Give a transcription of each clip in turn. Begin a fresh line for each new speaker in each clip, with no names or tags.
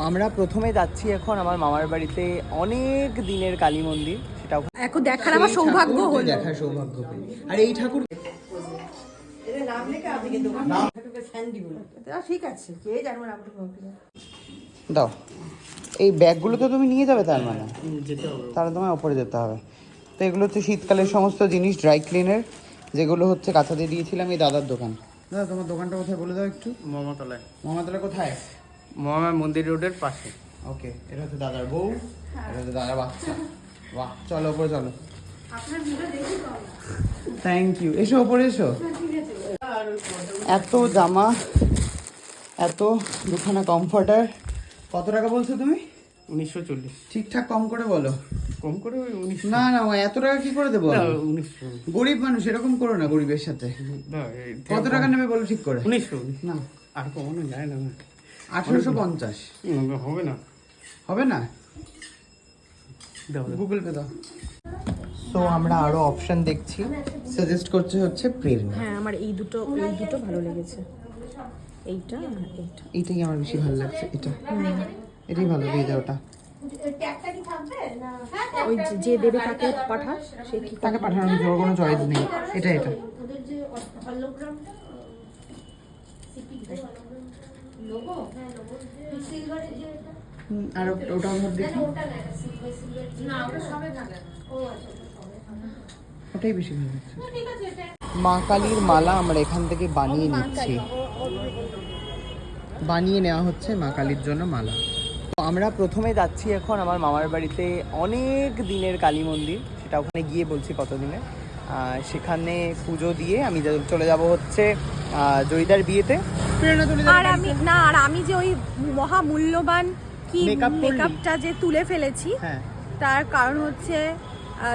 আমরা প্রথমে যাচ্ছি এখন আমার মামার বাড়িতে অনেক দিনের কালী মন্দির, সেটা
এখন দেখার আমার সৌভাগ্য হলো।
দেখার সৌভাগ্য পেল। আর এই ঠাকুর
ঠিক আছে, কে জানবো না।
দাও, এই ব্যাগগুলো তো তুমি নিয়ে যাবে, তার মানে তাহলে তোমায় ওপরে যেতে হবে। তো এগুলো হচ্ছে শীতকালের সমস্ত জিনিস, ড্রাই ক্লিনের, যেগুলো হচ্ছে কাঁথাতে দিয়েছিলাম এই দাদার দোকান। দাদা তোমার দোকানটা কোথায় বলে দাও একটু।
মহাতলায়।
মহাতলা কোথায়?
মহামায়া মন্দির রোডের পাশে।
ওকে, এটা হচ্ছে দাদার বউ, এটা হচ্ছে দাদার বাচ্চা। বাহ, চলো ওপরে চলো। থ্যাংক ইউ, এসো ওপরে এসো। এত জামা, এত দুখানা কমফর্টার, কত টাকা বলছো তুমি?
1940।
ঠিকঠাক কম করে বলো।
কম করে ওই 1900।
না না, এত টাকা কি করে দেবো?
1900।
গরিব মানুষ, এরকম করো না গরিবের সাথে। কত টাকা নেবে বলো ঠিক করে।
1900
না,
আর কমানো যায় না।
1850
হবে না।
হবে না?
দাও
গুগল পে দাও। সো আমরা আরো অপশন দেখছি, সাজেস্ট করছে হচ্ছে প্রেরণা।
হ্যাঁ, আমার এই দুটো ভালো লেগেছে। এইটা আর এইটা।
এইটাই আমার বেশি ভালো লাগছে, এটা এটাই ভালো, দিয়ে দাও ওটা।
ওই যে দেবে তাকে পাঠাস, সে কি
তাকে পাঠানোর কোনো চয়েস নেই, এটা এটা আর ওটাও ধর দেখি, ওটাই বেশি ভালো লাগছে। মা কালীর মালা আমরা এখান থেকে বানিয়ে নিচ্ছি, বানিয়ে নেওয়া হচ্ছে মা কালীর জন্য মালা। তো আমরা প্রথমে যাচ্ছি এখন আমার মামার বাড়িতে অনেক দিনের কালী মন্দির, সেটা ওখানে গিয়ে বলছি কতদিনের। সেখানে পুজো দিয়ে আমি চলে যাব হচ্ছে জয়িদার বিয়েতে।
আর আমি যে ওই মহামূল্যবান কি মেকআপটা যে তুলে ফেলেছি,
হ্যাঁ,
তার কারণ হচ্ছে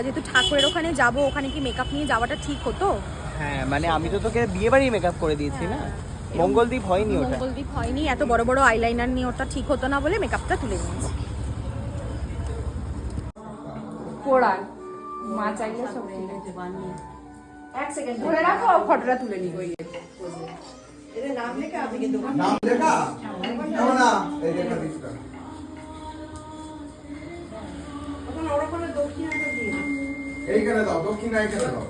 যেহেতু ঠাকুরের ওখানে যাব, ওখানে কি মেকআপ নিয়ে যাওয়াটা ঠিক হতো?
হ্যাঁ, মানে আমি তো তোকে বিয়ে বাড়ি মেকআপ করে দিয়েছি না, মঙ্গলদ্বীপ হয়নি ওটা।
মঙ্গলদ্বীপ হয়নি, এত বড় বড় আইলাইনার নিয়ে ওটা ঠিক হতো না বলে মেকআপটা তুলে নিয়েছি। পোড়ান মা চাইলে সব এক সেকেন্ড ধরে রাখো, ফটোটা তুলে নিই। ওই
নাম লেখা না, এই লেখা দিছটা ওখানে ওরকম দক্ষিণাটা দিয়ে এইখানে দাও, দক্ষিণা এইখানে দাও।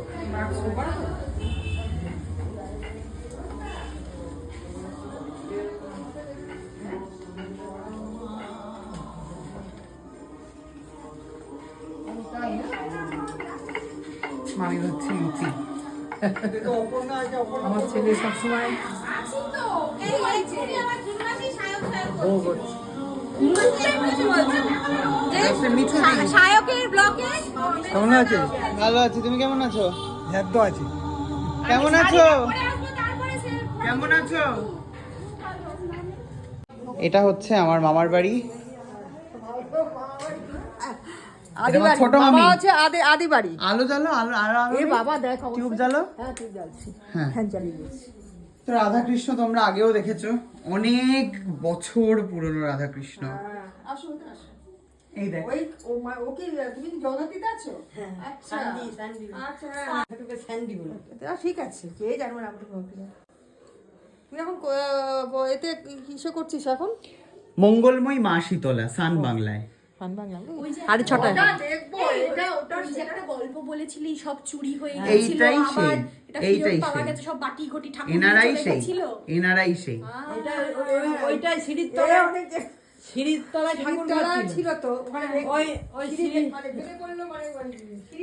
মামি হচ্ছে লুচি। আমার ছেলে সবসময়
শায়কের ব্লগে
কেমন আছে? ভালো আছি, তুমি কেমন আছো?
একদম আছি।
কেমন আছো? কেমন আছো? এটা হচ্ছে আমার মামার বাড়ি, ছোট মামি
আছে আদি বাড়ি।
আলো জ্বালো, আলো আলো আলো,
এ বাবা দেখ,
টিউব জ্বালো।
হ্যাঁ টিউব জ্বালছি,
হ্যাঁ
ফ্যান চালিয়ে দিয়েছি।
তো রাধাকৃষ্ণ তোমরা আগেও দেখেছো, অনেক বছর পুরনো রাধাকৃষ্ণ। এই দেখ,
ওকে তুমি জগদ্ধাত্রীতে আছো? হ্যাঁ, আচ্ছা আচ্ছা, স্যান্ডি বলে। ঠিক আছে, কে জানবো না। তুই এখন এতে কিসে করছিস এখন?
মঙ্গলময় মা শীতলা, সান বাংলায়।
সাড়ে ছটায়
গল্প বলেছিলি, সব চুরি হয়ে
গেছিল, এইটাই সেই,
সব বাটি ঘটি ঠাকুর
এনারাই সেই, এনারাই সেই।
ওইটাই সিঁড়ির তলায়, সিঁড়ির তলায় ঠাকুর ছিল তো ওখানে। ওই ওই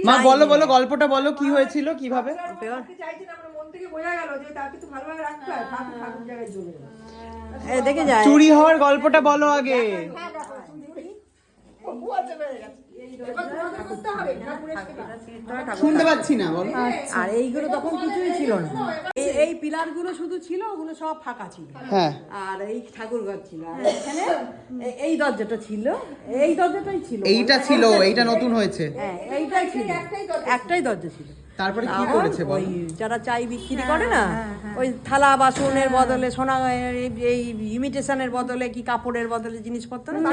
মা বলো বলো, গল্পটা বলো, কি হয়েছিল, কিভাবে?
দেখে যায়
চুরি হওয়ার গল্পটা বলো আগে। শুনতে পাচ্ছি না, বলো।
আর এইগুলো তখন কিছুই ছিল না, এই পিলার গুলো শুধু ছিল, ওগুলো সব ফাঁকা ছিল।
হ্যাঁ,
আর এই ঠাকুর ঘর ছিল, আর এখানে এই দরজাটা ছিল, এই দরজাটাই ছিল,
এইটা ছিল, এইটা নতুন হয়েছে।
হ্যাঁ এইটাই ছিল, একটাই দরজা ছিল।
তারপরে কি করেছে
ওই যারা চাই বিক্রি করে না, ওই থালা বাসনের বদলে সোনা, এই ইমিটেশনের বদলে কি কাপড়ের বদলে জিনিসপত্র না,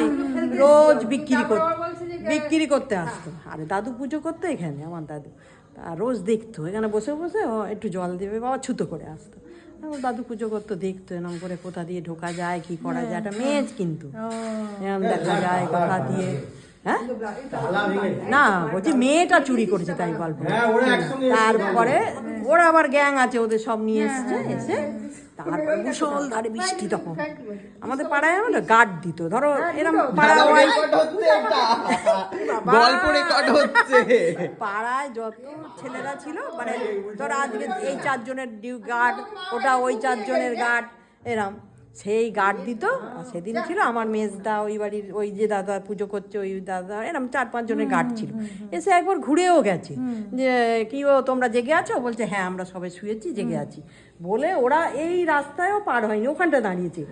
রোজ বিক্রি করতে আসতো। আরে দাদু পুজো করতো এখানে, আমার দাদু, তা রোজ দেখতো এখানে বসে বসে, একটু জল দেবে বাবা, ছুতো করে আসতো। আমার দাদু পুজো করতো, দেখতো এরকম করে কোথা দিয়ে ঢোকা যায়, কি করা যায়, একটা মেজ কিন্তু এরকম দেখা যায় কোথা দিয়ে। হ্যাঁ না, বলছি মেয়েটা চুরি করেছে তাই গল্প। তারপরে ওরা আবার গ্যাং আছে, ওদের সব নিয়ে এসছে, এসে তার মুসল ধারে বৃষ্টি, তখন আমাদের পাড়ায় আমরা গার্ড দিত, ধরো এরকম পাড়ায় যত ছেলেরা ছিল, মানে ধরো আজকে এই 4 জনের গার্ড, ওটা ওই 4 জনের গার্ড, এরম সেই গার্ড দিত। আর সেদিন ছিল আমার মেজদা, ওই বাড়ির ওই যে দাদা পুজো করছে ওই দাদা, এরম 4-5 জনের গার্ড ছিল। এসে একবার ঘুরেও গেছে যে কি ও তোমরা জেগে আছো? বলছে হ্যাঁ আমরা সবাই শুয়েছি, জেগে আছি বলে ওরা এই রাস্তায়ও পার হয়নি, ওখানটা দাঁড়িয়েছে।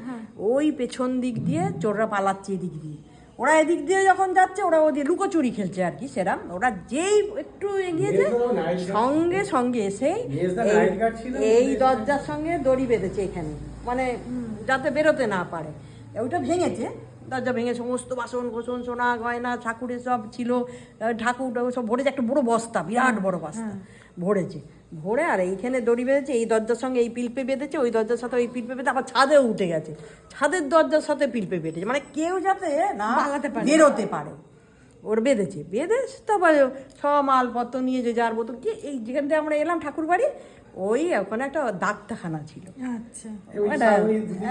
ওই পেছন দিক দিয়ে চোররা পালাচ্ছে এদিক দিয়ে, ওরা এদিক দিয়ে যখন যাচ্ছে ওরা ওদের লুকোচুরি খেলছে আর কি সেরাম। ওরা যেই একটু এগিয়েছে সঙ্গে সঙ্গে এসে এই দরজার সঙ্গে দড়ি বেঁধেছে এখানে, মানে যাতে বেরোতে না পারে। ওইটা ভেঙেছে, দরজা ভেঙে সমস্ত বাসন কোসন সোনা গয়না ঠাকুরের সব ছিল, ঠাকুর সব ভরেছে, একটা বড় বস্তা, বিরাট বড় বস্তা ভরেছে, ভরে আর এইখানে দড়ি বেঁধেছে, এই দরজার সঙ্গে এই পিলপে বেঁধেছে, ওই দরজার সাথে ওই পিলপে বেঁধে আবার ছাদেও উঠে গেছে, ছাদের দরজার সাথে পিলপে বেঁধেছে, মানে কেউ যাতে না বেরোতে পারে ওর বেঁধেছে। বেঁধে তারপরে সব মালপত্র নিয়ে যে যার মতো কি, এই যেখান থেকে আমরা এলাম ঠাকুর বাড়ি, ওই ওখানে একটা ডাক্তারখানা ছিল। আচ্ছা,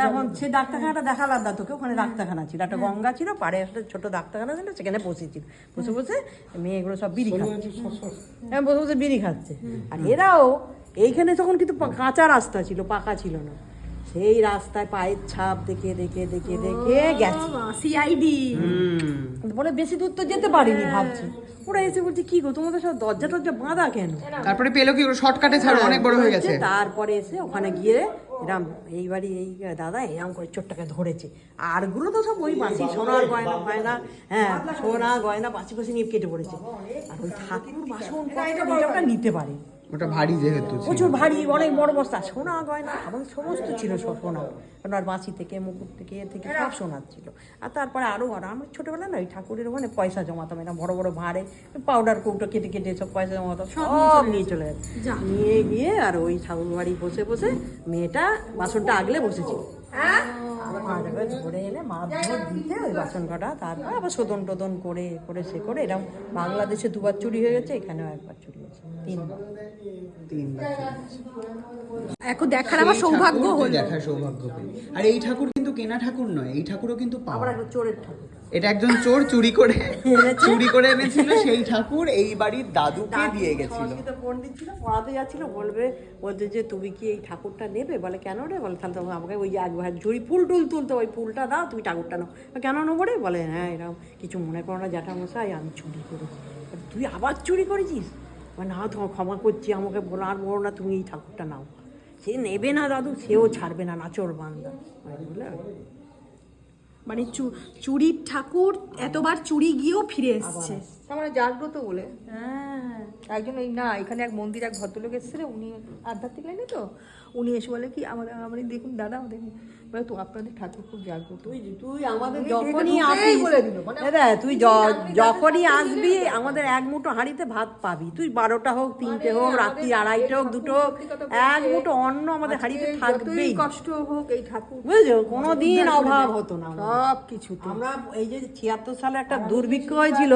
এখন সেই ডাক্তারখানাটা দেখালাম না তোকে, ওখানে ডাক্তারখানা ছিল, একটা গঙ্গা ছিল, পাড়ে একটা ছোট ডাক্তারখানা ছিল, সেখানে বসেছিল, বসে বসে মেয়েগুলো সব বিড়ি খাচ্ছে, বসে বসে বিড়ি খাচ্ছে। আর এরাও এইখানে তখন কিন্তু কাঁচা রাস্তা ছিল, পাকা ছিল না, সেই রাস্তায় পায়ের ছাপ দেখে দেখে দেখে দেখে গেছে
সিআইডি
বলে বেশি দূর তো যেতে পারিনি ভাবছি। ওরা এসে বলছে কি গো তোমাদের সব দরজা টরজা বাঁধা কেন?
তারপরে পেলো কি শর্টকাটে ছাড়ো, অনেক বড় হয়ে গেছে।
তারপরে এসে ওখানে গিয়ে এরম এই বাড়ি এই দাদা এরম করে চোরটাকে ধরেছে, আরগুলো তো সব ওই বাসি সোনার গয়না গয়না, হ্যাঁ সোনা গয়না বাসি বাসি নিয়ে কেটে পড়েছে। আর ওই ঠাকুর বাসন ওটা নিতে পারে,
ওটা ভারী যেহেতু
প্রচুর ভারী, অনেক বড় বস্তা সোনা গয়না এবং সমস্ত ছিল সব সোনা, ওনার বাঁশি থেকে মুকুট থেকে এ থেকে সব সোনার ছিল। আর তারপরে আরও আমার ছোটোবেলা না ওই ঠাকুরের ওখানে পয়সা জমাতাম, এরকম বড় বড় ভাঁড়ে পাউডার কৌটো কেটে কেটে সব পয়সা জমাতাম, সব নিয়ে চলে যেত। নিয়ে গিয়ে আর ওই ঠাকুর বাড়ি বসে বসে মেয়েটা বাসনটা আগলে বসেছিল, ধরে এনে মাছ দিতে ওই বাসন কটা, তারপর আবার শোধন টোধন করে করে সে করে এরকম। বাংলাদেশে 2বার চুরি হয়ে গেছে, এখানেও 1বার চুরি হয়েছে, 3বার।
এখন দেখার আমার সৌভাগ্য হলো,
দেখার সৌভাগ্য পেল। আর এই ঠাকুর কিন্তু কেনা ঠাকুর নয়, এই ঠাকুরও কিন্তু
আবার একটা চোরের ঠাকুর,
এটা একজন চোর চুরি করে এনেছিল, সেই ঠাকুর এই বাড়ির দাদুকে দিয়ে গেছিল।
পণ্ডিত ছিল, পড়াতে যাচ্ছিল, বলতে যে তুমি কি এই ঠাকুরটা নেবে? বলে কেন রে? বলে তাহলে তখন আমাকে ওই যে একবার ঝুড়ি ফুল টুল তুলতো, ওই ফুলটা দাও, তুমি ঠাকুরটা নাও। কেন নেবো রে? বলে হ্যাঁ এরকম কিছু মনে করো না জ্যাঠামশাই, আমি চুরি করেছি। তুই আবার চুরি করেছিস? না তোমার ক্ষমা করছি, আমাকে বলো আর বলো না, তুমি এই ঠাকুরটা নাও। সে নেবে না দাদু, সেও ছাড়বে না, নাচোর বান্দা বলে।
মানে চুরির ঠাকুর এতবার চুরি গিয়েও ফিরে এসছে,
মানে জাগ্রত বলে। একজন এই না এখানে এক মন্দির এক ভদ্রলোক এসেছিলেন, উনি আধ্যাত্মিক লাইনে তো, উনি এসে বলে কি আমাদের দেখুন দাদা, আমাদের বলে তো আপনাদের ঠাকুর খুব জাগ্রত।
তুই আমাদের যখনই আসবি বলে দিল, তুই যখনই আসবি আমাদের এক মুঠো হাঁড়িতে ভাত পাবি, তুই 12টা হোক 3টে হোক রাত্রি 2:30 হোক 2টো হোক, এক মুঠো অন্ন আমাদের হাঁড়িতে থাকবেই,
কষ্ট হোক এই ঠাকুর
বুঝছো, কোনোদিন অভাব হতো না
সব কিছু।
আমরা এই যে 76 সালে একটা দুর্ভিক্ষ হয়েছিল,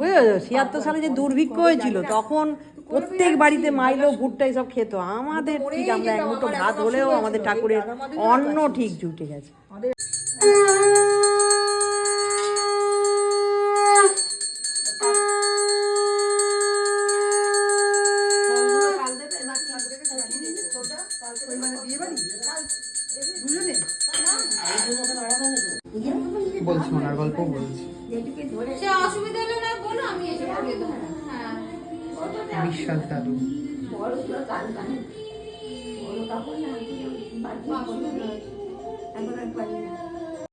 বুঝলো, 76 সালে যে দুর্ভিক্ষ হয়েছিল তখন প্রত্যেক বাড়িতে মাইলো ভুট্টা এসব খেত, আমাদের ঠিক আমরা এক মুঠো ভাত হলেও আমাদের ঠাকুরের অন্ন ঠিক জুটে গেছে।
বলছি ওনার গল্প বলছি, বিশ্বাস দাদু।
এখন